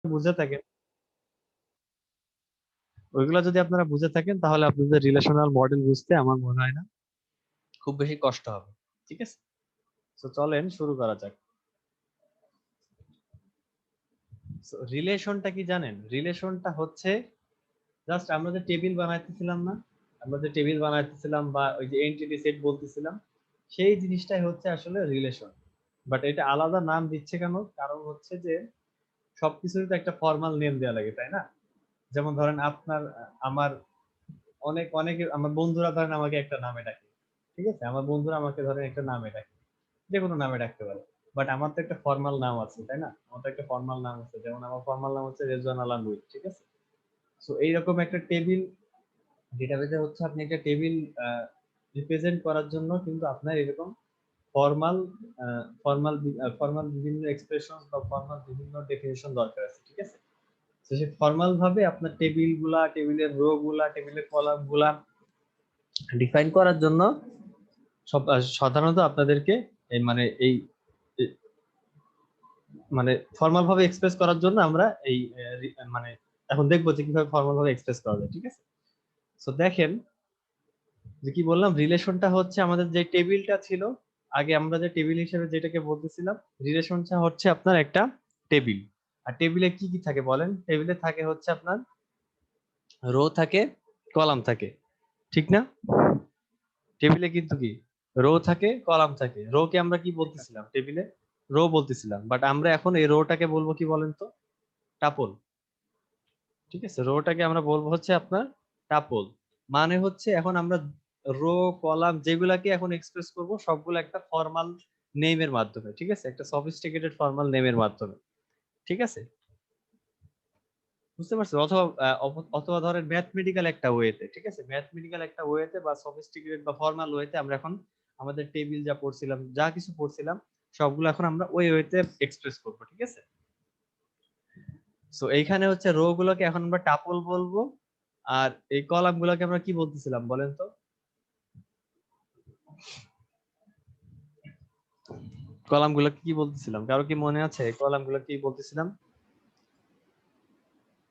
বুঝে থাকেন, ওইগুলা যদি আপনারা বুঝে থাকেন তাহলে আপনাদের রিলেশনাল মডেল বুঝতে আমার মনে হয় না খুব বেশি কষ্ট হবে। ঠিক আছে, তো চলেন শুরু করা যাক। রিলেশনটা কি জানেন? রিলেশনটা হচ্ছে জাস্ট আমরা যে টেবিল বানাইতেছিলাম না, আমরা যে টেবিল বানাইতেছিলাম বা ওই যে এন্টিটি সেট বলতেছিলাম, সেই জিনিসটাই হচ্ছে আসলে রিলেশন। বাট এটা আলাদা নাম দিচ্ছে কেন? কারণ হচ্ছে যে সবকিছুরই তো একটা ফর্মাল নেম দেওয়া লাগে, তাই না? যেমন ধরেন আপনার, আমার, অনেকে আমার বন্ধুরা ধরেন আমাকে একটা নামে ডাকে। ঠিক আছে, আমার বন্ধুরা আমাকে ধরেন একটা নামে ডাকে, যে কোনো নামে ডাকতে পারে। বাট আমার তো একটা ফর্মাল নাম আছে, তাই না? আমার তো একটা ফর্মাল নাম আছে, যেমন আমার ফর্মাল নাম হচ্ছে রেজওয়ান আলম রুই। ঠিক আছে, সো এইরকম একটা টেবিল ডেটাবেজে হচ্ছে আপনি একটা টেবিল রিপ্রেজেন্ট করার জন্য কিন্তু আপনার এরকম ফর্মাল ফর্মাল ফর্মাল বিভিন্ন এক্সপ্রেশন বা ফর্মাল বিভিন্ন ডেফিনেশন দরকার আছে। ঠিক আছে, তো সেই ফর্মাল ভাবে আপনার টেবিল গুলা, টেবিলের রো গুলা, টেবিলের কলাম গুলা ডিফাইন করার জন্য সব সাধারণত আপনাদেরকে এই মানে এই এই- মানে ফর্মাল ভাবে এক্সপ্রেস করার জন্য আমরা এই মানে এখন দেখবো যে কিভাবে ফর্মাল ভাবে এক্সপ্রেস করা যায়। ঠিক আছে, তো দেখেন যে কি বললাম, রিলেশনটা হচ্ছে আমাদের যে টেবিলটা ছিল আগে, আমরা যে টেবিল হিসেবে যেটাকে বলতেছিলাম, রিলেশনটা হচ্ছে আপনার একটা টেবিল। আর টেবিলে কি কি থাকে বলেন? টেবিলে থাকে হচ্ছে আপনার রো থাকে, কলাম থাকে, ঠিক না? টেবিলে কিন্তু কি রো থাকে, কলাম থাকে। রো কে আমরা কি বলতেছিলাম? টেবিলে রো বলতেছিলাম, বাট আমরা এখন এই রোটাকে বলবো কি বলেন তো? টাপল। ঠিক আছে, রোটাকে আমরা বলবো হচ্ছে আপনার টাপল। মানে হচ্ছে এখন আমরা রো, কলাম যেগুলাকে এখন এক্সপ্রেস করব সবগুলো একটা ফর্মাল নেমের মাধ্যমে। ঠিক আছে, একটা সফিস্টিকেটেড ফর্মাল নেমের মাধ্যমে। ঠিক আছে, বুঝতে পারছো? অথবা অথবা ধরেন ম্যাথমেটিক্যাল একটা ওয়েতে। ঠিক আছে, ম্যাথমেটিক্যাল একটা ওয়েতে বা সফিস্টিকেটেড বা ফর্মাল ওয়েতে আমরা এখন আমাদের টেবিল যা পড়ছিলাম, যা কিছু পড়ছিলাম, সবগুলো এখন আমরা ওই ওয়েতে এক্সপ্রেস করবো। ঠিক আছে, সো এইখানে হচ্ছে রো গুলোকে এখন আমরা টাপল বলবো, আর এই কলাম গুলোকে আমরা কি বলতেছিলাম বলেন তো? কলাম গুলোকে কি বলতেছিলাম? কারো কি মনে আছে কলাম গুলো কি বলতেছিলাম?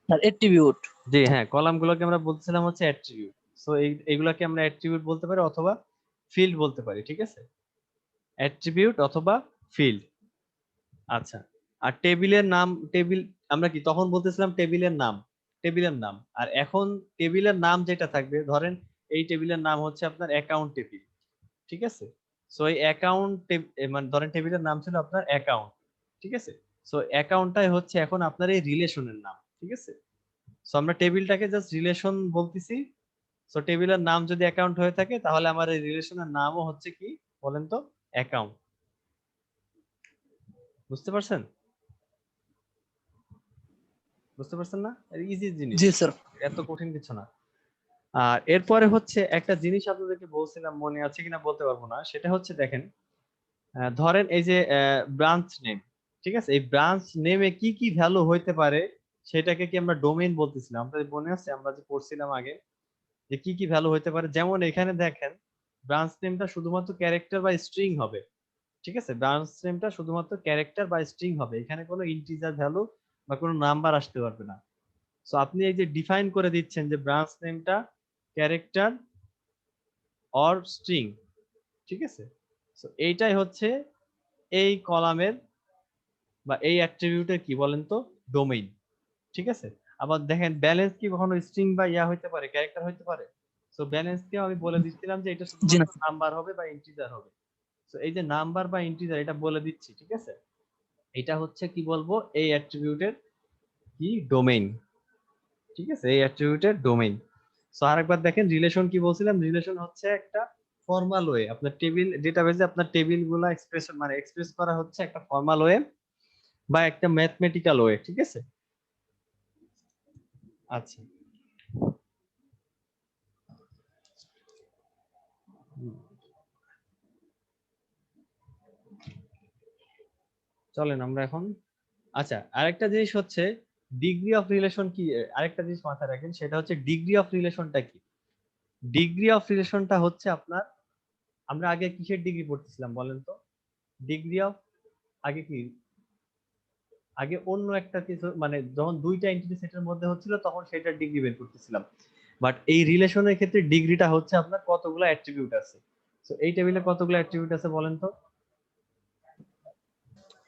আর অ্যাট্রিবিউট। জি হ্যাঁ, কলাম গুলোকে আমরা বলতেছিলাম হচ্ছে অ্যাট্রিবিউট। সো এইগুলাকে আমরা অ্যাট্রিবিউট বলতে পারি অথবা ফিল্ড বলতে পারি। ঠিক আছে, অ্যাট্রিবিউট অথবা ফিল্ড। আচ্ছা, আর টেবিলের নাম, টেবিল আমরা কি তখন বলতেছিলাম? টেবিলের নাম, টেবিলের নাম। আর এখন টেবিলের নাম যেটা থাকবে, ধরেন এই টেবিলের নাম হচ্ছে আপনার অ্যাকাউন্ট টেবিল। ঠিক আছে, সো এই অ্যাকাউন্ট মানে ধরেন টেবিলের নাম ছিল আপনার অ্যাকাউন্ট। ঠিক আছে, সো অ্যাকাউন্টটাই হচ্ছে এখন আপনার এই রিলেশনের নাম। ঠিক আছে, সো আমরা টেবিলটাকে জাস্ট রিলেশন বলতেছি। সো টেবিলের নাম যদি অ্যাকাউন্ট হয়ে থাকে তাহলে আমার এই রিলেশনের নামও হচ্ছে কি বলেন তো? অ্যাকাউন্ট। বুঝতে পারছেন? বুঝতে পারছেন না? ইজি জিনিস, জি স্যার। এত কঠিন কিছু না। আর এরপরে হচ্ছে একটা জিনিস আপনাদেরকে বলছিলাম, মনে আছে কিনা বলতে পারবো না, সেটা হচ্ছে দেখেন, ধরেন এই যে ব্রাঞ্চ নেম। ঠিক আছে, এই ব্রাঞ্চ নেমে কি কি ভ্যালু হইতে পারে সেটাকে কি আমরা ডোমেইন বলতেছিলাম। আপনাদের মনে আছে আমরা যে পড়ছিলাম আগে যে কি কি ভ্যালু হইতে পারে? যেমন এখানে দেখেন, ব্রাঞ্চ নেমটা শুধুমাত্র ক্যারেক্টার বা স্ট্রিং হবে। ঠিক আছে, ব্রাঞ্চ নেমটা শুধুমাত্র ক্যারেক্টার বা স্ট্রিং হবে, এখানে কোনো ইন্টিজার ভ্যালু বা কোনো নাম্বার আসতে পারবে না। সো আপনি এই যে ডিফাইন করে দিচ্ছেন যে ব্রাঞ্চ নেমটা ক্যারেক্টার অর স্ট্রিং। ঠিক আছে, সো এইটাই হচ্ছে এই কলামের বা এই অ্যাট্রিবিউটের কি বলেন তো? ডোমেইন। ঠিক আছে, আবার দেখেন ব্যালেন্স কি কখনো স্ট্রিং বা ইয়া হইতে পারে, ক্যারেক্টার হইতে পারে? সো ব্যালেন্সকেও আমি বলে দিচ্ছিলাম যে এটা জি না। শুধুমাত্র নাম্বার হবে বা ইন্টিজার হবে। তো এই যে নাম্বার বা ইন্টিজার এটা বলে দিচ্ছি। ঠিক আছে, এটা হচ্ছে কি বলবো, এই অ্যাট্রিবিউটের কি ডোমেইন। ঠিক আছে, এই অ্যাট্রিবিউটের ডোমেইন। সো আরেকবার দেখেন, রিলেশন কি বলছিলাম? রিলেশন হচ্ছে একটা ফর্মাল ওয়ে, আপনার টেবিল ডেটাবেজে আপনার টেবিল গুলা এক্সপ্রেশন মানে এক্সপ্রেস করা হচ্ছে একটা ফর্মাল ওয়ে বা একটা ম্যাথমেটিক্যাল ওয়ে। ঠিক আছে, আচ্ছা, চলেন আমরা এখন, আচ্ছা আরেকটা জিনিস হচ্ছে ডিগ্রি অফ রিলেশন কি। আরেকটা জিনিস মাথায় রাখেন, সেটা হচ্ছে ডিগ্রি অফ রিলেশনটা কি। ডিগ্রি অফ রিলেশনটা হচ্ছে আপনার, আমরা আগে কিসের ডিগ্রি পড়তেছিলাম বলেন তো? ডিগ্রি অফ, আগে কি আগে অন্য একটা কিছু মানে যখন দুইটা এন্টিটি সেটের মধ্যে হচ্ছিল তখন সেটার ডিগ্রি বের করতেছিলাম, বাট এই রিলেশনের ক্ষেত্রে ডিগ্রিটা হচ্ছে আপনার কতগুলো অ্যাট্রিবিউট আছে। তো এই টেবিলে কতগুলো অ্যাট্রিবিউট আছে বলেন তো?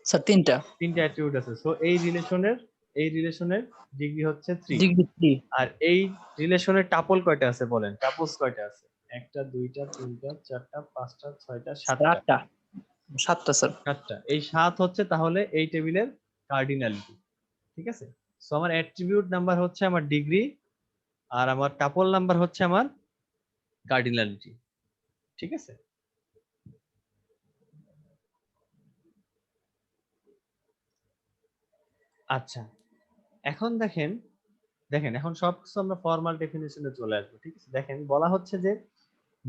স্যার 3টা। 3টা অ্যাট্রিবিউট আছে। সো এই রিলেশনের ডিগ্রি হচ্ছে 3। ডিগ্রি 3। আর এই রিলেশনের টাপল কয়টা আছে বলেন? টাপলস কয়টা আছে? 1টা 2টা 3টা 4টা 5টা 6টা 7টা। 8টা। 7টা স্যার। 7টা। এই 7 হচ্ছে তাহলে এই টেবিলের কার্ডিনালিটি। ঠিক আছে? সো আমার অ্যাট্রিবিউট নাম্বার হচ্ছে আমার ডিগ্রি, আর আমার টাপল নাম্বার হচ্ছে আমার কার্ডিনালিটি। ঠিক আছে? আচ্ছা, এখন দেখেন এখন সবকিছু আমরা ফর্মাল ডেফিনিশনে চলে আসবো। ঠিক আছে? দেখেন বলা হচ্ছে যে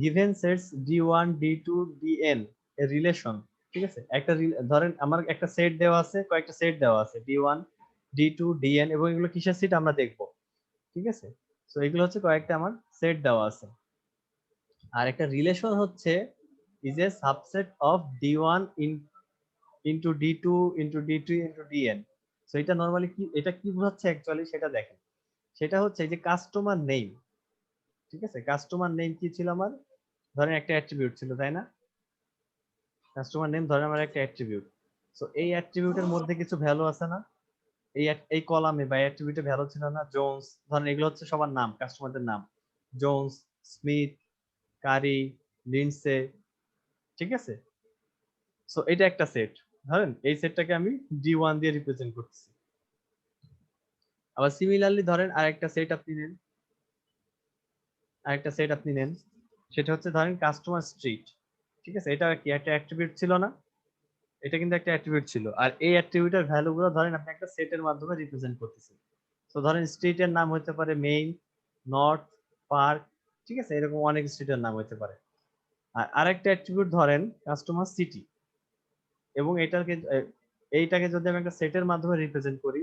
given sets d1 d2 dn এর রিলেশন। ঠিক আছে? একটা ধরেন আমার একটা সেট দেওয়া আছে, কয়েকটা সেট দেওয়া আছে d1 d2 dn, এবং এগুলো কিসের সেট আমরা দেখব। ঠিক আছে? সো এগুলো হচ্ছে কয়েকটা আমার সেট দেওয়া আছে। আর একটা রিলেশন হচ্ছে is a subset of d1 into d2 into d3 into dn। So এটা নরমালি কি, এটা কি বোঝাচ্ছে অ্যাকচুয়ালি সেটা দেখেন। সেটা হচ্ছে এই যে কাস্টমার নেম। ঠিক আছে? কাস্টমার নেম কি ছিল আমার? ধরেন একটা অ্যাট্রিবিউট ছিল, তাই না? কাস্টমার নেম ধরেন আমার একটা অ্যাট্রিবিউট। সো এই অ্যাট্রিবিউটের মধ্যে কিছু ভ্যালু আছে না? এই কলামে বা অ্যাট্রিবিউটে ভ্যালু ছিল না? জোনস, ধরেন এগুলো হচ্ছে সবার নাম, কাস্টমারদের নাম। জোনস, স্মিথ, কারি, লিন্ডসে। ঠিক আছে? সো এটা একটা সেট। ধরেন এই সেটটাকে আমি d1 দিয়ে রিপ্রেজেন্ট করতেছি। আবার সিমিলারলি ধরেন আরেকটা সেট আপনি নেন, সেটা হচ্ছে ধরেন কাস্টমার স্ট্রিট। ঠিক আছে? এটা কি একটা অ্যাট্রিবিউট ছিল না? এটা কিন্তু একটা অ্যাট্রিবিউট ছিল। আর এই অ্যাট্রিবিউটের ভ্যালুগুলো ধরেন আপনি একটা সেটের মাধ্যমে রিপ্রেজেন্ট করতেছেন। তো ধরেন স্ট্রিটের নাম হতে পারে মেইন, নর্থ, পার্ক। ঠিক আছে? এরকম অনেক স্ট্রিটের নাম হতে পারে। আর আরেকটা অ্যাট্রিবিউট ধরেন কাস্টমার সিটি, এবং এইটাকে যদি আমি একটা সেটের মাধ্যমে রিপ্রেজেন্ট করি,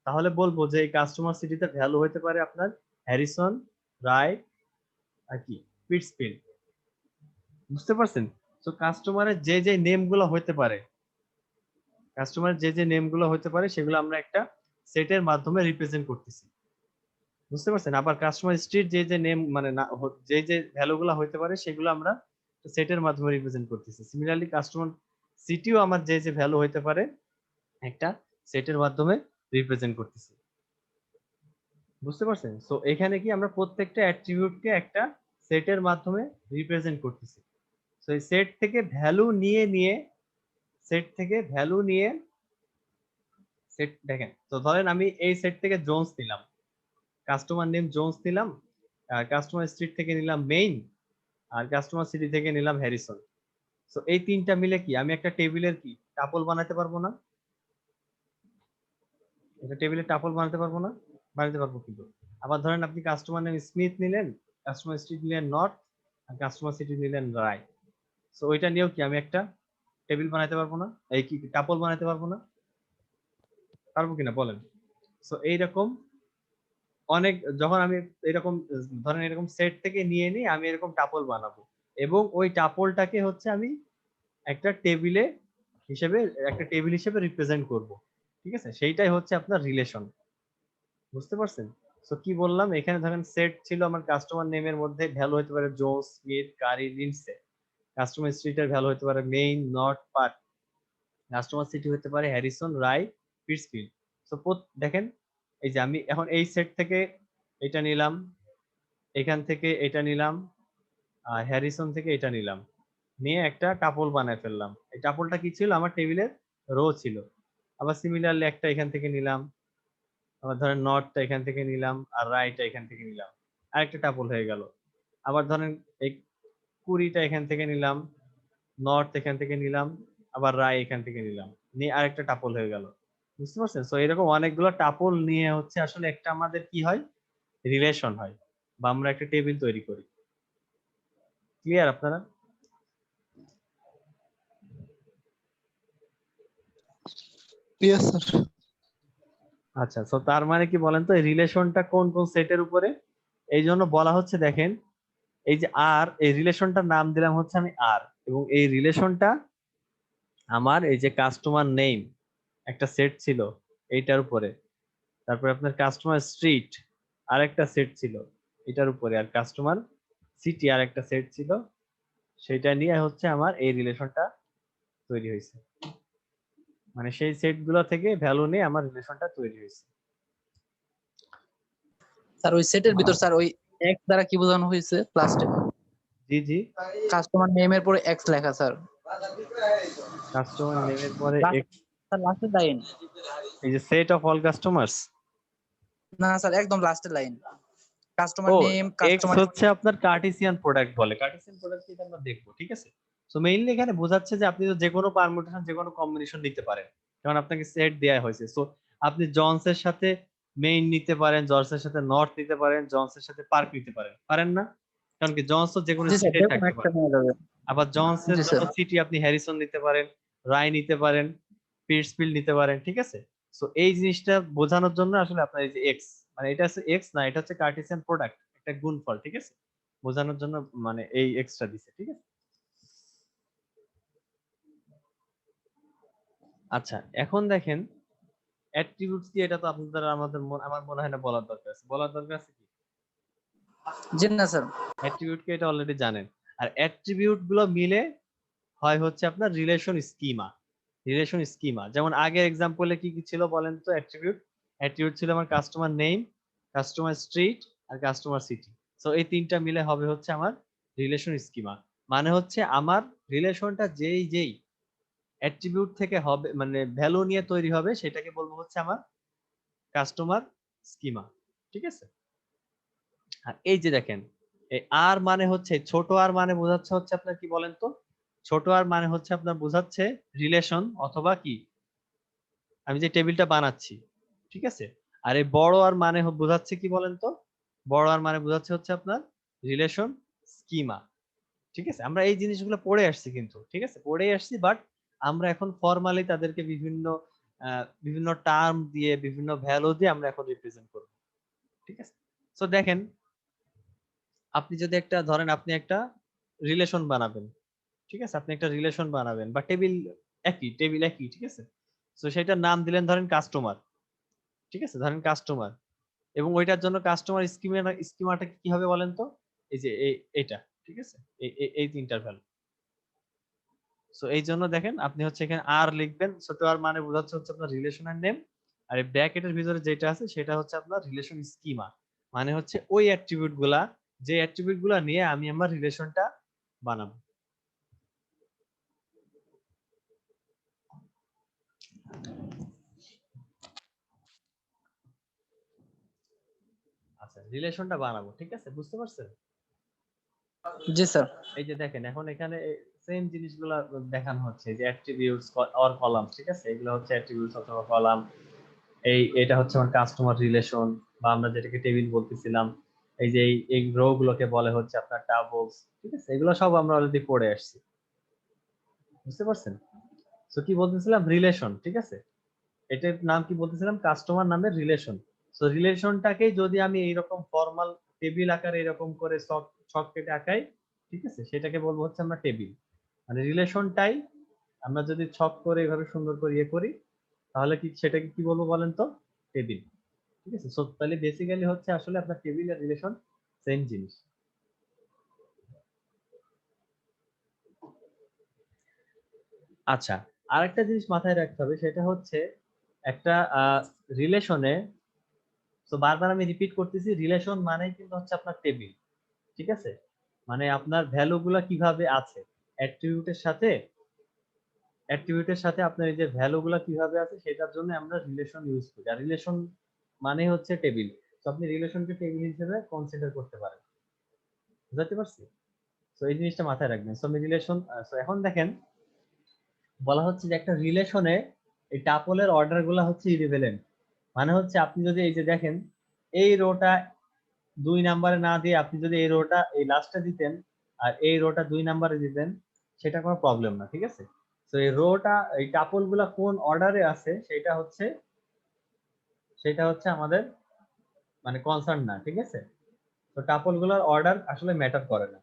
তাহলে বলবো যে এই কাস্টমার সিটিতে ভ্যালু হতে পারে আপনার হ্যারিসন, রায়, আর কি পিটসফিল্ড। বুঝতে পারছেন? তো কাস্টমারের যে যে নেম গুলো হতে পারে, সেগুলো আমরা একটা সেটের মাধ্যমে রিপ্রেজেন্ট করতেছি। বুঝতে পারছেন? আবার কাস্টমার স্ট্রিট যে যে নেম মানে যে যে ভ্যালুগুলো হতে পারে সেগুলো আমরা সেটের মাধ্যমে রিপ্রেজেন্ট করতেছি। সিমিলারলি কাস্টমার সিটিও আমার যে যে ভ্যালু হতে পারে একটা সেটের মাধ্যমে রিপ্রেজেন্ট করতেছি। বুঝতে পারছেন? সো এখানে কি আমরা প্রত্যেকটা অ্যাট্রিবিউটকে একটা সেটের মাধ্যমে রিপ্রেজেন্ট করতেছি। সো এই সেট থেকে ভ্যালু নিয়ে সেট দেখেন। তো ধরেন আমি এই সেট থেকে জোন্স নিলাম, কাস্টমার নেম জোন্স নিলাম, আর কাস্টমার স্ট্রিট থেকে নিলাম মেইন, আর কাস্টমার সিটি থেকে নিলাম হ্যারিসন। সো এই তিনটা মিলে কি আমি একটা টেবিলের কি টাপল বানাতে পারবো না? এটা টেবিলের টাপল বানাতে পারবো না? বানাতে পারবো কিন্তু। আবার ধরেন আপনি কাস্টমার নেম স্মিথ নিলেন, কাস্টমার স্ট্রিট নিলেন নর্থ, আর কাস্টমার সিটি নিলেন রায়। সো ওইটা নিয়েও কি আমি একটা টেবিল বানাতে পারবো না? এই কি টাপল বানাতে পারবো না? পারবো কিনা বলেন? সো এইরকম অনেক, যখন আমি এরকম ধরেন এরকম সেট থেকে নিয়ে নিই আমি এরকম টাপল বানাবো, এবং ওই টাপলটাকে হচ্ছে আমি একটা টেবিল হিসেবে রিপ্রেজেন্ট করব। ঠিক আছে? সেইটাই হচ্ছে আপনার রিলেশন। বুঝতে পারছেন? সো কি বললাম, এখানে ধরেন সেট ছিল আমার কাস্টমার নেমের মধ্যে ভ্যালু হতে পারে জোন্স, স্মিথ, কারি, লিন্ডসে। কাস্টমার স্ট্রিটের ভ্যালু হতে পারে main, north, park. Customer city হতে পারে হ্যারিসন, রায়, পিটসফিল্ড। সো দেখেন এই যে আমি এখন এই সেট থেকে এটা নিলাম, এখান থেকে এটা নিলাম, হ্যারিসন থেকে এটা নিলাম, নিয়ে একটা টাপল বানায় ফেললাম। এই টাপলটা কি ছিল? আমার টেবিলের রো ছিল। আবার সিমিলারলি একটা এখান থেকে নিলাম, আবার ধরেন নর্থটা এখান থেকে নিলাম, আর রাইটটা এখান থেকে নিলাম, আরেকটা টাপল হয়ে গেল। আবার ধরেন এই 20টা এখান থেকে নিলাম, নর্থ এখান থেকে নিলাম, আবার রায় এখান থেকে নিলাম, নিয়ে আরেকটা টাপল হয়ে গেল। বুঝতে পারছেন? সো এরকম অনেকগুলো টাপল নিয়ে হচ্ছে আসলে একটা আমাদের কি হয়, রিলেশন হয়, বা আমরা একটা টেবিল তৈরি করি। ক্লিয়ার আপনারা? Yes sir. আচ্ছা, সো তার মানে কি বলেন তো, এই রিলেশনটা কোন কোন সেটের উপরে? এই জন্য বলা হচ্ছে দেখেন, এই যে আর, এই রিলেশনটার নাম দিলাম হচ্ছে আমি আর, এবং এই রিলেশনটা আমার এই যে কাস্টমার নেম একটা সেট ছিল, এইটার উপরে। তারপরে আপনার কাস্টমার স্ট্রিট আরেকটা সেট ছিল এটার উপরে, আর কাস্টমার সিটি আরেকটা সেট ছিল, সেটা নিয়ে হচ্ছে আমার এই রিলেশনটা তৈরি হয়েছে। মানে সেই সেট গুলো থেকে ভ্যালু নিয়ে আমার রিলেশনটা তৈরি হয়েছে। স্যার ওই সেটের ভিতর স্যার ওই এক্স দ্বারা কি বোঝানো হয়েছে লাস্টে? জি জি, কাস্টমার নেমের পরে এক্স লেখা স্যার। কাস্টমার নেমের পরে এক্স, স্যার লাস্টের লাইন। এই যে সেট অফ অল কাস্টমার্স। না স্যার একদম লাস্টের লাইন। কাস্টমার ও, নেম, এক্স কাস্টমার। হচ্ছে আপনার কার্টেসিয়ান প্রোডাক্ট বলে, কার্টেসিয়ান প্রোডাক্ট এটা আমরা দেখবো, ঠিক আছে। সো মেইনলি এখানে বোঝাচ্ছে যে আপনি তো যে কোনো পারমুটেশন যে কোনো কম্বিনেশন নিতে পারেন, কারণ আপনাকে সেট দেয়া হয়েছে। সো আপনি জনসের সাথে মেইন নিতে পারেন, জর্জের সাথে নর্থ নিতে পারেন, জনসের সাথে পার্ক নিতে পারেন, পারেন না? কারণ কি জনস তো যে কোনো জি স্যার, সিটে যে কোনো থাকতে একটা পারে। নেওয়া যাবে। আবার জনসের জি জন্য স্যার। সিটি আপনি হ্যারিসন নিতে পারেন, রায় নিতে পারেন, পিটসফিল্ড নিতে পারেন, ঠিক আছে। সো এই জিনিসটা বোঝানোর জন্য আসলে আপনার এই যে এক্স, মানে এটা হচ্ছে এক্স না, এটা হচ্ছে কার্টেসিয়ান প্রোডাক্ট, একটা গুণফল, ঠিক আছে, বোঝানোর জন্য মানে এই এক্সট্রা দিছে, ঠিক আছে। আচ্ছা, এখন দেখেন অ্যাট্রিবিউটস কি, এটা তো আপনাদের আমাদের আমার মনে হয় না বলার দরকার আছে, বলার দরকার আছে কি? জি না স্যার। অ্যাট্রিবিউট কি এটা অলরেডি জানেন। আর অ্যাট্রিবিউট গুলো মিলে হয় হচ্ছে আপনার রিলেশন স্কিমা। রিলেশন স্কিমা যেমন আগের এক্সাম্পলে কি কি ছিল বলেন তো? অ্যাট্রিবিউট, অ্যাট্রিবিউট ছিল আমার কাস্টমার নেম, কাস্টমার স্ট্রিট আর কাস্টমার সিটি। সো এই তিনটা মিলে হবে হচ্ছে আমার রিলেশন স্কিমা। মানে হচ্ছে আমার রিলেশনটা যেই যেই অ্যাট্রিবিউট থেকে হবে, মানে ভ্যালু নিয়ে তৈরি হবে, সেটাকে বলবো হচ্ছে আমার কাস্টমার স্কিমা, ঠিক আছে। আর এই যে দেখেন, এই আর মানে হচ্ছে ছোট আর মানে বোঝাচ্ছে হচ্ছে আপনার কি বলেন তো? ছোট আর মানে হচ্ছে আপনার বোঝাচ্ছে রিলেশন অথবা কি আমি যে টেবিলটা বানাচ্ছি, ঠিক আছে। আর এই বড় আর মানে বোঝাচ্ছে কি বলেন তো? বড় আর মানে বোঝাচ্ছে হচ্ছে আপনার রিলেশন স্কিমা, ঠিক আছে। আমরা এই জিনিসগুলো পড়ে আসছি কিন্তু, ঠিক আছে, পড়েই আসছি, বাট আমরা এখন ফর্মালি তাদেরকে বিভিন্ন বিভিন্ন টার্ম দিয়ে, বিভিন্ন ভ্যালু দিয়ে আমরা এখন রিপ্রেজেন্ট করব, ঠিক আছে। সো দেখেন, আপনি যদি একটা ধরেন আপনি একটা রিলেশন বানাবেন, ঠিক আছে, আপনি একটা রিলেশন বানাবেন বা টেবিল, একই টেবিল একই, ঠিক আছে। তো সেটার নাম দিলেন ধরেন কাস্টমার, ঠিক আছে, ধরেন কাস্টমার, এবং ওইটার জন্য কাস্টমার স্কিমাটা কি হবে বলেন তো? এই যে এটা, ঠিক আছে, এই তিনটার ভ্যালু। সো এই জন্য দেখেন আপনি হচ্ছে এখানে আর লিখবেন, ছোট আর মানে বোঝাচ্ছে হচ্ছে আপনার রিলেশনের নেম, আর এই ব্র্যাকেটের ভিতরে যেটা আছে সেটা হচ্ছে আপনার রিলেশন স্কিমা, মানে হচ্ছে ওই অ্যাট্রিবিউট গুলা, যে অ্যাট্রিবিউট গুলা নিয়ে আমি আমার রিলেশনটা বানাবো। আচ্ছা, রিলেশনটা বানাবো, ঠিক আছে, বুঝতে পারছেন? জি স্যার। এই যে দেখেন এখন এখানে সেম জিনিসগুলা দেখানো হচ্ছে, যে অ্যাট্রিবিউটস অর কলাম, ঠিক আছে, এগুলো হচ্ছে অ্যাট্রিবিউটস অথবা কলাম। এটা হচ্ছে আমার কাস্টমার রিলেশন, বা আমরা যেটাকে টেবিল বলতেছিলাম, এই যে এই রো গুলোকে বলে হচ্ছে আপনার টাবলস, ঠিক আছে, এগুলো সব আমরা অলরেডি পড়ে আসছি, বুঝতে পারছেন? তো কি বলতেছিলাম? রিলেশন, ঠিক আছে, এটার নাম কি বলতেছিলাম? কাস্টমার নামের রিলেশন। সো রিলেশনটাকে যদি আমি এইরকম ফর্মাল টেবিল আকারে এরকম করে ছক কেটে আঁকাই, ঠিক আছে, সেটাকে বলবো হচ্ছে আমরা টেবিল। মানে রিলেশনটাই আমরা যদি ছক করে এভাবে সুন্দর করে ইয়ে করি, তাহলে কি সেটাকে কি বলবো বলেন তো? টেবিল, ঠিক আছে। সো তাহলে বেসিক্যালি হচ্ছে আসলে আপনার টেবিল আর রিলেশন সেম জিনিস। আচ্ছা, আরেকটা জিনিস মাথায় রাখতে হবে, সেটা হচ্ছে একটা রিলেশনে, তো বারবার আমি রিপিট করতেছি, রিলেশন মানেই কিন্তু হচ্ছে আপনার টেবিল, ঠিক আছে। মানে আপনার ভ্যালু গুলা কিভাবে আছে অ্যাট্রিবিউটের সাথে, অ্যাট্রিবিউটের সাথে আপনার এই যে ভ্যালু গুলা কিভাবে আছে সেটার জন্য আমরা রিলেশন ইউজ করি। আর রিলেশন মানে হচ্ছে টেবিল। তো আপনি রিলেশনকে টেবিল হিসেবে কনসিডার করতে পারেন, বুঝতে পারছি? তো এই জিনিসটা মাথায় রাখবেন। সো আমি রিলেশন, সো এখন দেখেন বলা হচ্ছে যে একটা রিলেশনে এই টাপলের অর্ডার গুলা হচ্ছে ইররিলেভেন্ট। মানে হচ্ছে আপনি যদি এই যে দেখেন এই রোটা 2 নাম্বারে না দিয়ে আপনি যদি এই রোটা এই লাস্টে দিতেন, আর এই রোটা 2 নাম্বারে দিতেন, সেটা কোনো প্রবলেম না, ঠিক আছে। তো এই রোটা, এই টাপল গুলা কোন অর্ডারে আছে সেটা হচ্ছে আমাদের মানে কনসার্ন না, ঠিক আছে। তো টাপল গুলার অর্ডার আসলে ম্যাটার করে না,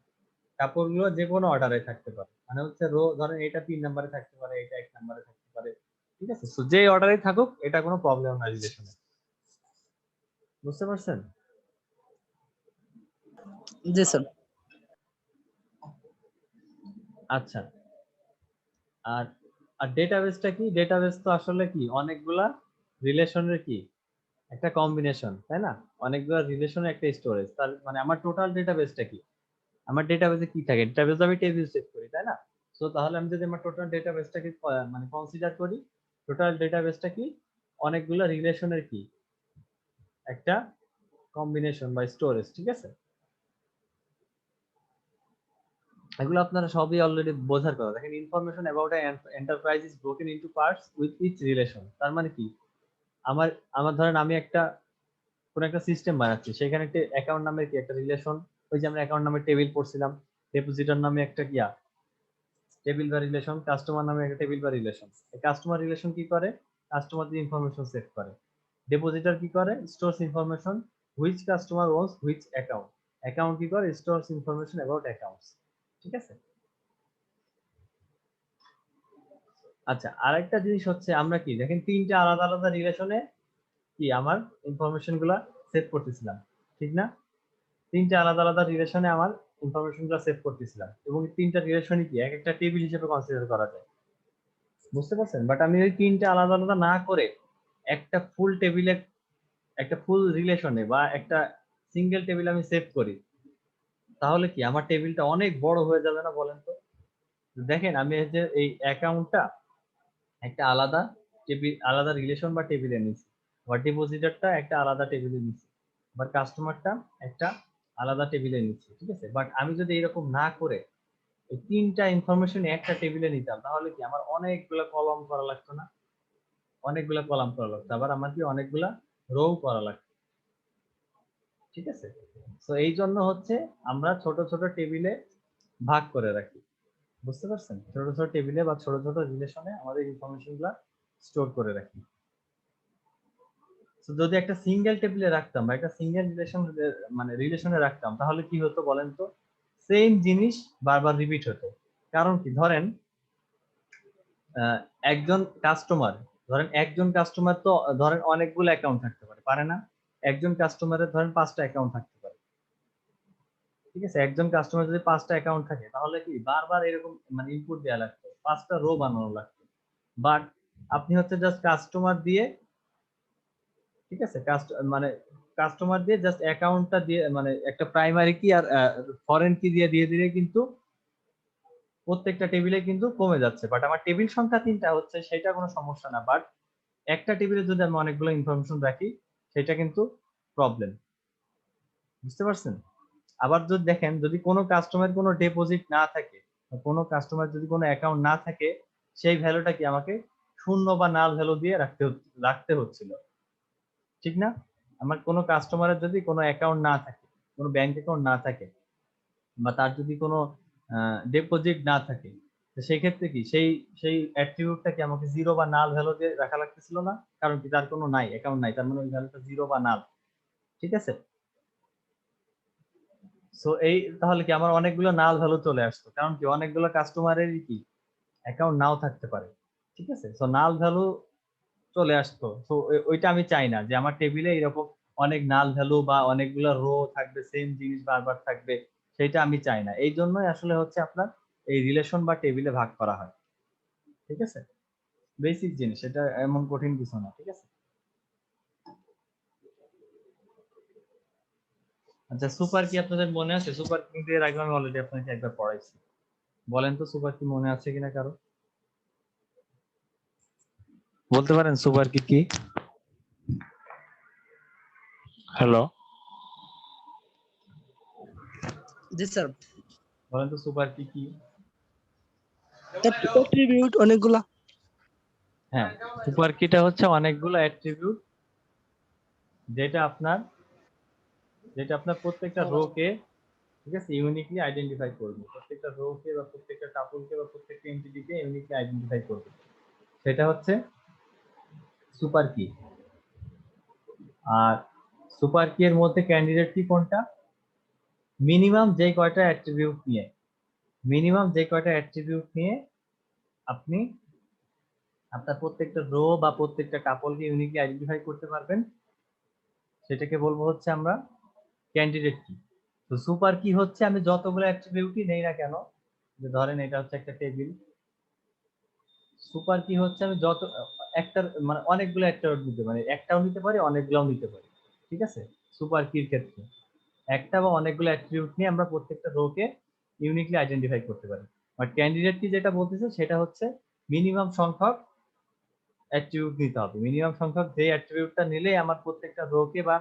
টাপল গুলো যে কোনো অর্ডারে থাকতে পারে। মানে হচ্ছে রো ধরেন এটা 3 নাম্বারে থাকতে পারে, এটা 1 নাম্বারে থাকতে পারে, ঠিক আছে? সো যে অর্ডারে থাকুক এটা কোনো প্রবলেম না রিলেশনে। বুঝতে পারছেন? জি স্যার। আচ্ছা, আর আর ডেটাবেসটা কি? ডেটাবেস তো আসলে কি অনেকগুলা রিলেশনের কি একটা কম্বিনেশন, তাই না? অনেকগুলা রিলেশনের একটা স্টোরেজ। তার মানে আমার টোটাল ডেটাবেসটা কি? আমার ডেটাবেসে কি থাকে? ডেটাবেসে আমি টেবিল সেট করি, তাই না? সো তাহলে আমি যদি আমার টোটাল ডেটাবেসটাকে মানে কনসিডার করি, টোটাল ডেটাবেসটা কি? অনেকগুলা রিলেশনের কি একটা কম্বিনেশন বা স্টোরেজ, ঠিক আছে? এগুলো আপনারা সবই অলরেডি বোঝার কথা। দেখেন information about enterprise is broken into parts with each relation. তার মানে কি? আমার আমার ধরেন আমি কোন একটা সিস্টেম বানাচ্ছি, সেখানে একটা অ্যাকাউন্ট নামের কি একটা রিলেশন, ওই যে আমরা অ্যাকাউন্ট নামের টেবিল পড়ছিলাম, ডেপোজিটর নামে একটা টেবিল বা রিলেশন, কাস্টমার নামে একটা টেবিল বা রিলেশন। এই কাস্টমার রিলেশন কি করে? কাস্টমারদের ইনফরমেশন সেভ করে। ডিপোজিটর কি করে? Stores information which customer ওনস which account. Account কি করে? Stores information about accounts. ঠিক আছে? আচ্ছা, আরেকটা জিনিস হচ্ছে আমরা কি দেখেন তিনটা আলাদা আলাদা রিলেশনে কি আমার ইনফরমেশন গুলা সেভ করতেছিলাম, ঠিক না? তিনটা আলাদা আলাদা রিলেশনে আমার ইনফরমেশন গুলা সেভ করতেছিলাম, এবং তিনটা রিলেশনই কি এক একটা টেবিল হিসেবে কনসিডার করা যায়। বুঝতে পারছেন? বাট আমি ওই তিনটা আলাদা আলাদা না করে একটা ফুল টেবিলে, একটা ফুল রিলেশনে বা একটা সিঙ্গেল টেবিল আমি সেভ করি, তাহলে কি আমার টেবিলটা অনেক বড় হয়ে যাবে না বলেন তো? দেখেন আমি এই যে এই অ্যাকাউন্টটা একটা আলাদা টেবিল, আলাদা রিলেশন বা টেবিলে নিচ্ছি, বা ডিপোজিটরটা একটা আলাদা টেবিলে নিচ্ছি, বা কাস্টমারটা একটা আলাদা টেবিলে নিচ্ছি, ঠিক আছে? বাট আমি যদি এরকম না করে এই তিনটা ইনফরমেশন একটা টেবিলে নিতাম, তাহলে কি আমার অনেকগুলা কলাম করা লাগতো না? অনেকগুলা কলাম করা লাগতো, আবার আমার কি অনেকগুলা রো করা লাগতো, ঠিক আছে? তো এই জন্য হচ্ছে আমরা ছোট ছোট টেবিলে ভাগ করে রাখি। বুঝতে পারছেন? ছোট ছোট টেবিলে বা ছোট ছোট রিলেশনে আমাদের ইনফরমেশন গুলা স্টোর করে রাখি। তো যদি একটা সিঙ্গেল টেবিলে রাখতাম বা একটা সিঙ্গেল রিলেশন মানে রিলেশনে রাখতাম, তাহলে কি হতো বলেন তো? সেম জিনিস বারবার রিপিট হতো। কারণ কি? ধরেন আহ, একজন কাস্টমার একজন কাস্টমার তো ধরেন অনেকগুলো অ্যাকাউন্ট থাকতে পারে, পারে না? একজন কাস্টমারের ধরেন 5টা অ্যাকাউন্ট থাকতে পারে, ঠিক আছে? একজন কাস্টমার যদি 5টা অ্যাকাউন্ট থাকে, তাহলে কি বারবার এরকম মানে ইনপুট দেওয়া লাগতো, 5টা রো বানানো লাগতো। বাট আপনি হচ্ছে জাস্ট কাস্টমার দিয়ে, ঠিক আছে, মানে কাস্টমার দিয়ে জাস্ট অ্যাকাউন্টটা দিয়ে মানে একটা প্রাইমারি কি আর ফরেন কি দিয়ে দিয়ে দিলে কিন্তু প্রত্যেকটা টেবিলে কিন্তু কমে যাচ্ছে। বাট আমার টেবিল সংখ্যা 3টা হচ্ছে, সেটা কোনো সমস্যা না। বাট একটা টেবিলে যদি আমি অনেকগুলো ইনফরমেশন রাখি, সেটা কিন্তু প্রবলেম। বুঝতে পারছেন? আবার যদি দেখেন যদি কোনো কাস্টমার কোনো ডিপোজিট না থাকে, কোনো কাস্টমার যদি কোনো অ্যাকাউন্ট না থাকে, সেই ভ্যালুটা কি আমাকে শূন্য বা নাল ভ্যালু দিয়ে রাখতে হচ্ছিল, ঠিক না? আমার কোনো কাস্টমারের যদি কোনো অ্যাকাউন্ট না থাকে, কোনো ব্যাংক অ্যাকাউন্ট না থাকে, বা তার যদি কোনো ডিপোজিট না থাকে, তো সেই ক্ষেত্রে কি সেই সেই অ্যাট্রিবিউটটা কি আমাকে জিরো বা নাল ভ্যালু দিয়ে রাখা লাগতেছিল না? কারণ কি তার কোনো নাই, অ্যাকাউন্ট নাই, তার মানে ওই ভ্যালুটা জিরো বা নাল, ঠিক আছে? সো এই তাহলে কি আমার অনেকগুলো নাল ভ্যালু চলে আসতো, কারণ কি অনেকগুলো কাস্টমারেরই কি অ্যাকাউন্ট নাও থাকতে পারে, ঠিক আছে? সো নাল ভ্যালু চলে আসতো। তো ওইটা আমি চাই না যে আমার টেবিলে এরকম অনেক নাল ভ্যালু বা অনেকগুলো রো থাকবে, সেম জিনিস বারবার থাকবে, সেটা আমি চাই না। এই জন্যই আসলে হচ্ছে আপনার এই রিলেশন বা টেবিলে ভাগ করা হয়, ঠিক আছে? বেসিক জিনিস, এটা এমন কঠিন কিছু না, ঠিক আছে? আচ্ছা, সুপার কি আপনাদের মনে আছে? সুপার কিন্তু এর আগে আমি অলরেডি আপনাকে একবার পড়াইছি। বলেন তো সুপার কি মনে আছে কিনা কারো? বলতে পারেন সুপার কি কি? হ্যালো, জি স্যার। বলেন তো সুপার কি কি? অ্যাট্রিবিউট অনেকগুলা। হ্যাঁ, সুপার কিটা হচ্ছে অনেকগুলো অ্যাট্রিবিউট, যেটা আপনার প্রত্যেকটা রো কে, ঠিক আছে, ইউনিকলি আইডেন্টিফাই করবে। প্রত্যেকটা রো কে বা প্রত্যেকটা টাপলকে বা প্রত্যেকটা এন্টিটিকে ইউনিকলি আইডেন্টিফাই করবে। সেটা হচ্ছে সুপার কি। আর সুপার কি এর মধ্যে ক্যান্ডিডেট কি কোনটা? মিনিমাম যে কয়টা অ্যাট্রিবিউট নিয়ে, মিনিমাম যে কয়টা অ্যাট্রিবিউট নিয়ে আপনি আপনার প্রত্যেকটা রো বা প্রত্যেকটা টাপলকে ইউনিকলি আইডেন্টিফাই করতে পারবেন, সেটাকে বলবো হচ্ছে আমরা ক্যান্ডিডেট কি। তো সুপার কি হচ্ছে, আমি যতগুলো অ্যাট্রিবিউটই নেই না কেন, যে ধরেন এটা হচ্ছে একটা টেবিল, সুপার কি হচ্ছে আমি যত একটা মানে অনেকগুলো অ্যাট্রিবিউট নিতে পারি, একটাও নিতে পারি, অনেকগুলোও নিতে পারি, ঠিক আছে। সুপার কির ক্ষেত্রে একটা বা অনেকগুলো অ্যাট্রিবিউট নিয়ে আমরা প্রত্যেকটা রোকে ইউনিকলি আইডেন্টিফাই করতে পারি। বাট ক্যান্ডিডেট কি যেটা বলতেছে সেটা হচ্ছে মিনিমাম সংখ্যক অ্যাট্রিবিউট নিতে হবে, মিনিমাম সংখ্যক যে অ্যাট্রিবিউটটা নিলেই আমার প্রত্যেকটা রোকে বা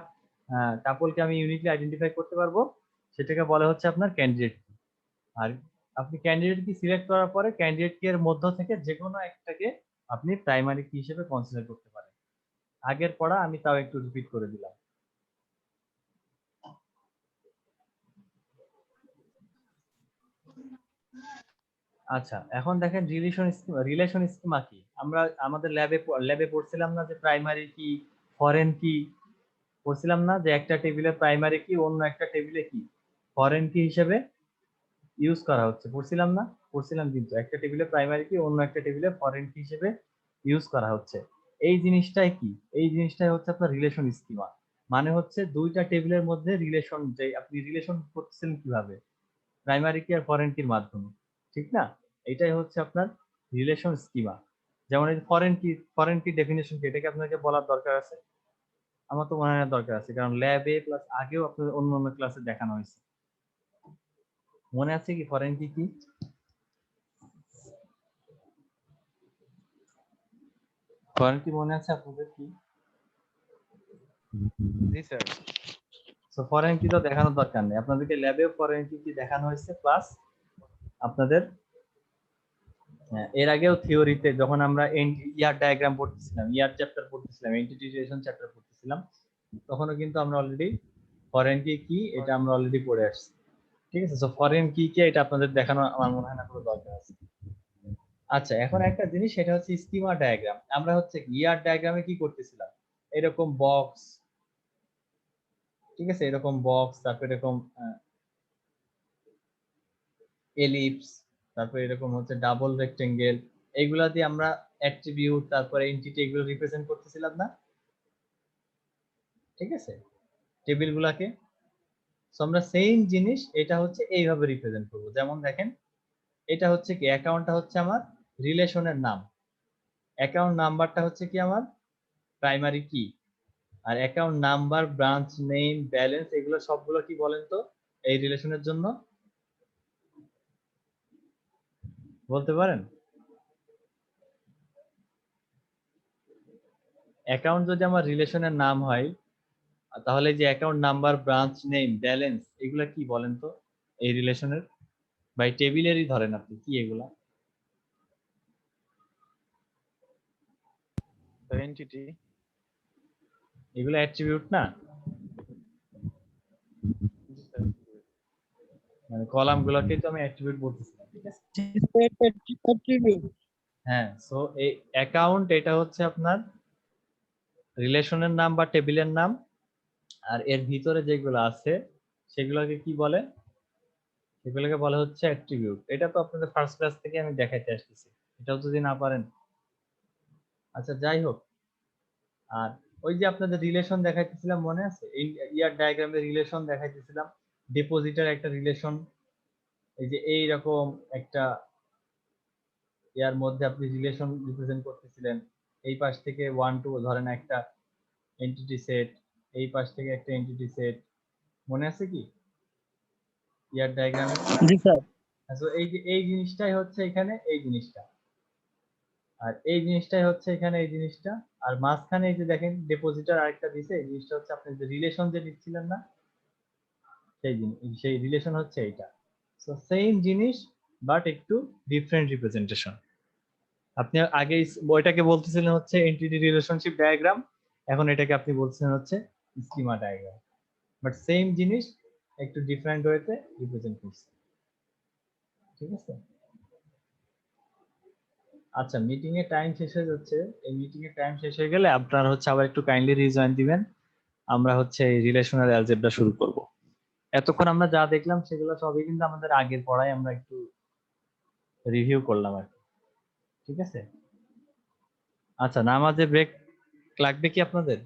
টাপলকে আমি ইউনিকলি আইডেন্টিফাই করতে পারবো, সেটাকে বলা হচ্ছে আপনার ক্যান্ডিডেট কি। আর আপনি ক্যান্ডিডেট কি সিলেক্ট করার পরে ক্যান্ডিডেট কি এর মধ্য থেকে যে কোনো একটাকে আপনি প্রাইমারি কি হিসেবে কনসিডার করতে পারেন। আগের পড়া আমি তাও একটু রিপিট করে দিলাম। আচ্ছা, এখন দেখেন রিলেশন স্কিমা কি। আমরা আমাদের ল্যাবে পড়ছিলাম না যে প্রাইমারি কি, ফরেন কি, পড়ছিলাম না যে একটা টেবিলে প্রাইমারি কি অন্য একটা টেবিলে কি ফরেন কি হিসেবে ইউজ করা হচ্ছে, পড়ছিলাম না? পড়ছিলাম, কিন্তু একটা টেবিলে প্রাইমারি কি অন্য একটা টেবিলে ফরেন কি হিসেবে ইউজ করা হচ্ছে। এই জিনিসটাই কি, এই জিনিসটাই হচ্ছে আপনার রিলেশন স্কিমা। মানে হচ্ছে দুইটা টেবিলের মধ্যে রিলেশন, যে আপনি রিলেশন করতেছেন কিভাবে, প্রাইমারি কি আর ফরেন কির মাধ্যমে, ঠিক না? এটাই হচ্ছে আপনার রিলেশন স্কিমা। যেমন এই ফরেন কি ডেফিনেশন কি, এটাকে আপনাকে বলার দরকার আছে? আমার তো মনে হয় না দরকার আছে, কারণ ল্যাবে প্লাস আগেও আপনাদের অন্য অন্য ক্লাসে দেখানো হয়েছে। মনে আছে কি ফরেন কি কি? ফরেন কি মনে আছে আপনাদের কি? জি স্যার। সো ফরেন কি তো দেখানোর দরকার নেই, আপনাদেরকে ল্যাবেও ফরেন কি কি দেখানো হয়েছে, প্লাস আপনাদের এর আগেও থিওরিতে যখন আমরা ইয়ার ডায়াগ্রাম পড়তেছিলাম, ইয়ার চ্যাপ্টার পড়তেছিলাম, এন্টিটি রিলেশন চ্যাপ্টার পড়তেছিলাম, তখনও কিন্তু আমরা অলরেডি ফরেন কি কি এটা আমরা অলরেডি পড়ে আসছি, ঠিক আছে। সো ফরেন কি কি এটা আপনাদের দেখানো আমার মনে হয় না কোনো দরকার আছে। আচ্ছা, এখন একটা জিনিস সেটা হচ্ছে স্কিমা ডায়াগ্রাম। আমরা হচ্ছে ইয়ার ডায়াগ্রামে কি করতেছিলাম, এরকম বক্স, ঠিক আছে, এরকম বক্স, তারপর এরকম এলিপস, তারপর এরকম হচ্ছে ডাবল রেক্টেঙ্গেল, এইগুলা দিয়ে আমরা অ্যাট্রিবিউট তারপরে এন্টিটি এগুলো রিপ্রেজেন্ট করতেছিলাম না, ঠিক আছে, টেবিল গুলাকে। সো আমরা সেম জিনিস এটা হচ্ছে এইভাবে রিপ্রেজেন্ট করব। যেমন দেখেন, এটা হচ্ছে কি, অ্যাকাউন্টটা হচ্ছে আমার রিলেশনের নাম, অ্যাকাউন্ট নাম্বারটা হচ্ছে কি আমার প্রাইমারি কি, আর account number, branch name, balance, এগুলো সবগুলো কি বলেন তো এই রিলেশনের জন্য, বলতে পারেন? অ্যাকাউন্ট যদি আমার রিলেশনের নাম হয়, তাহলে যে account number, branch name, balance, এগুলা কি বলেন তো এই রিলেশনের, বা এই টেবিলেরই ধরেন আপনি, কি এগুলা? এন্টিটি। এগুলো অ্যাট্রিবিউট না, জি স্যার। মানে কলাম গুলোকে তো আমি অ্যাট্রিবিউট বলতেছিলাম, ঠিক আছে। হ্যাঁ, সো এই অ্যাকাউন্ট এটা হচ্ছে আপনার রিলেশনের নাম বা টেবিলের নাম, আর এর ভিতরে যেগুলো আছে সেগুলোকে কি বলে, সেগুলোকে বলা হচ্ছে অ্যাট্রিবিউট। এটা তো আপনাদের ফার্স্ট ক্লাস থেকে আমি দেখাইতে আসতেছি, এটাও যদি না পারেন। আচ্ছা, যাই হোক। আর ওই যে আপনাদের রিলেশন দেখাইতেছিলাম মনে আছে, এই ইয়ার ডায়াগ্রামে রিলেশন দেখাইতেছিলাম, ডিপোজিটের একটা রিলেশন, এই যে এইরকম একটা ইয়ার মধ্যে আপনি রিলেশন রিপ্রেজেন্ট করতেছিলেন, এই পাশ থেকে 1 2 ধরেন একটা এন্টিটি সেট, এই পাশ থেকে একটা এন্টিটি সেট, মনে আছে কি ইয়ার ডায়াগ্রামে? জি স্যার। তো এই যে এই জিনিসটাই হচ্ছে এখানে এই জিনিসটা, আর এই জিনিসটাই হচ্ছে এখানে এই জিনিসটা, আর মাঝখানে এই যে দেখেন ডিপোজিটর আরেকটা দিছে, এই জিনিসটা হচ্ছে আপনি যে রিলেশন যে দিচ্ছিলেন না, সেই জিনিস, সেই রিলেশন হচ্ছে এইটা। সো সেম জিনিস বাট একটু ডিফারেন্ট রিপ্রেজেন্টেশন। আপনি আগে বইটাকে বলতেছিলেন হচ্ছে এন্টিটি রিলেশনশিপ ডায়াগ্রাম, এখন এটাকে আপনি বলছেন হচ্ছে স্কিমা ডায়াগ্রাম, বাট সেম জিনিস একটু ডিফারেন্ট ওয়েতে রিপ্রেজেন্ট করছে, ঠিক আছে। আচ্ছা, মিটিং এর টাইম শেষ হয়ে যাচ্ছে, এই মিটিং এর টাইম শেষ হয়ে গেলে আপনারা হচ্ছে আবার একটু কাইন্ডলি রিজয়েন দিবেন, আমরা হচ্ছে এই রিলেশনাল অ্যালজেব্রা শুরু করব। এতক্ষণ আমরা যা দেখলাম সেগুলো সবই কিন্তু আমাদের আগের পড়ায় আমরা একটু রিভিউ করলাম আর কি, ঠিক আছে। আচ্ছা, নামাজে ব্রেক লাগবে কি আপনাদের?